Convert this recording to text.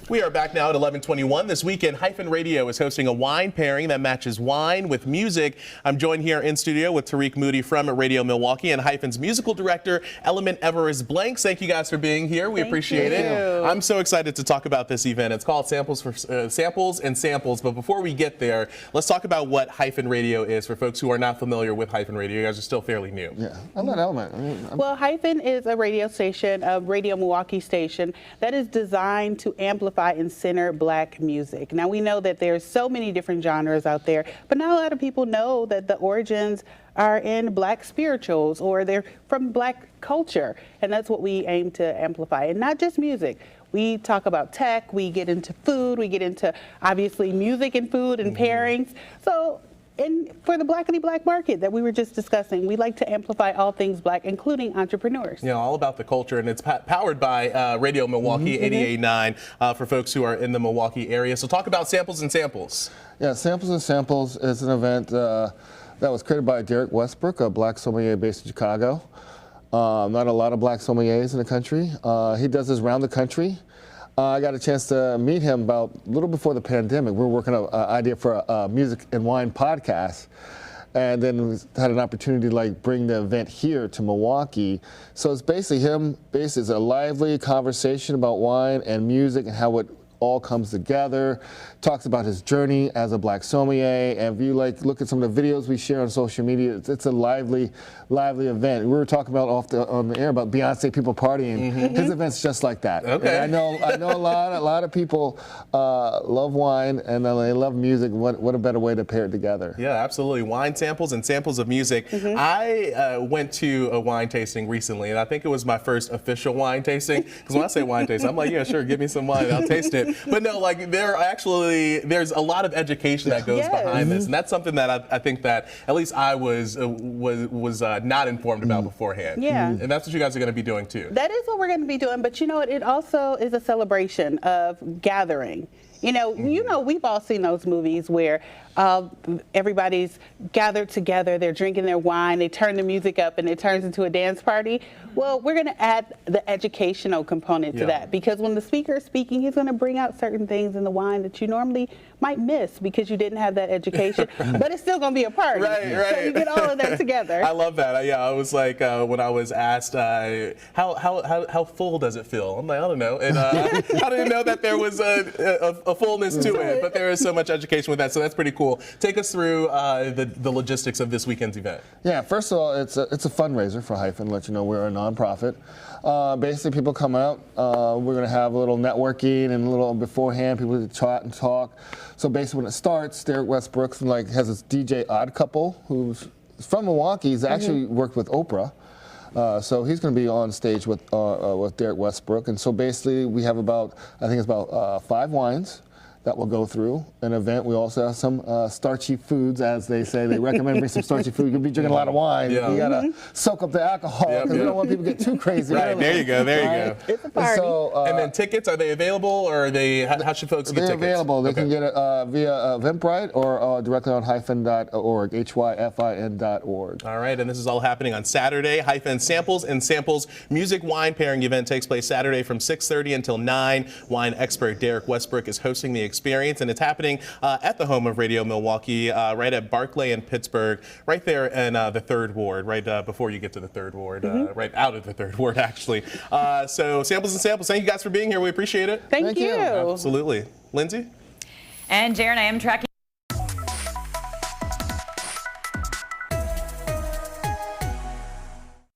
We are back now at 11:21. This weekend, Hyphen Radio is hosting a wine pairing that matches wine with music. I'm joined here in studio with Tariq Moody from Radio Milwaukee and Hyphen's musical director, Element Everest Blanks. Thank you guys for being here. We appreciate it. I'm so excited to talk about this event. It's called Samples and Samples. But before we get there, let's talk about what Hyphen Radio is for folks who are not familiar with Hyphen Radio. You guys are still fairly new. Yeah, I'm not Element. Well, Hyphen is a radio station, a Radio Milwaukee station that is designed to amplify and center Black music. Now, we know that there's so many different genres out there, but not a lot of people know that the origins are in Black spirituals or they're from Black culture, and that's what we aim to amplify. And not just music. We talk about tech, we get into food, we get into, obviously, music and food and pairings. So, and for the Blackity Black market that we were just discussing, we like to amplify all things Black, including entrepreneurs. Yeah, all about the culture, and it's powered by Radio Milwaukee 88.9 for folks who are in the Milwaukee area. So talk about Samples and Samples. Yeah, Samples and Samples is an event that was created by Derek Westbrook, a Black sommelier based in Chicago. Not a lot of Black sommeliers in the country. He does this around the country. I got a chance to meet him about a little before the pandemic. We were working on an idea for a music and wine podcast, and then we had an opportunity to like bring the event here to Milwaukee. So it's basically it's a lively conversation about wine and music and how it all comes together. Talks about his journey as a Black sommelier, and if you look at some of the videos we share on social media, it's a lively event. We were talking about on the air about Beyonce people partying. His event's just like that. Okay. And I know a lot of people love wine and they love music. What a better way to pair it together. Yeah, absolutely. Wine samples and samples of music. I went to a wine tasting recently, and I think it was my first official wine tasting. Because when I say wine tasting, I'm like, yeah, sure, give me some wine, I'll taste it. But no, like there's a lot of education that goes behind this, and that's something that I think that at least I was not informed about beforehand. Yeah. And that's what you guys are going to be doing too. That is what we're going to be doing, but you know what? It also is a celebration of gathering. You know, we've all seen those movies where everybody's gathered together, they're drinking their wine, they turn the music up, and it turns into a dance party. Well, we're going to add the educational component to that, because when the speaker is speaking, he's going to bring out certain things in the wine that you normally might miss because you didn't have that education, but it's still going to be a party. Right. So you get all of that together. I love that. I was like, when I was asked, how full does it feel? I'm like, I don't know. And I didn't know that there was a fullness to it, but there is so much education with that, so that's pretty cool. Take us through the logistics of this weekend's event. Yeah, first of all, it's a fundraiser for Hyphen. Let you know we're a nonprofit. Basically, people come out. We're going to have a little networking and a little beforehand. People to chat and talk. So basically, when it starts, Derek Westbrook has this DJ Odd Couple who's from Milwaukee. He's actually worked with Oprah. So he's going to be on stage with Derek Westbrook. And so basically, we have about 5 wines that will go through an event. We also have some starchy foods, as they say. They recommend bring some starchy food. You'll be drinking a lot of wine. Yeah. You gotta soak up the alcohol because we don't want people to get too crazy. Right, there you go. It's a party. And then tickets, are they available, or are they? How should folks get tickets? They're available. They can get it via Eventbrite or directly on hyphen.org, hyfin.org. All right, and this is all happening on Saturday. Hyphen Samples and Samples music wine pairing event takes place Saturday from 6:30 until 9. Wine expert Derek Westbrook is hosting the experience, and it's happening at the home of Radio Milwaukee, right at Barclay and Pittsburgh, right there in the 3rd Ward, right before you get to the 3rd Ward, right out of the 3rd Ward, actually. So Samples and Samples, thank you guys for being here. We appreciate it. Thank you. Absolutely. Lindsay? And Jaron, I am tracking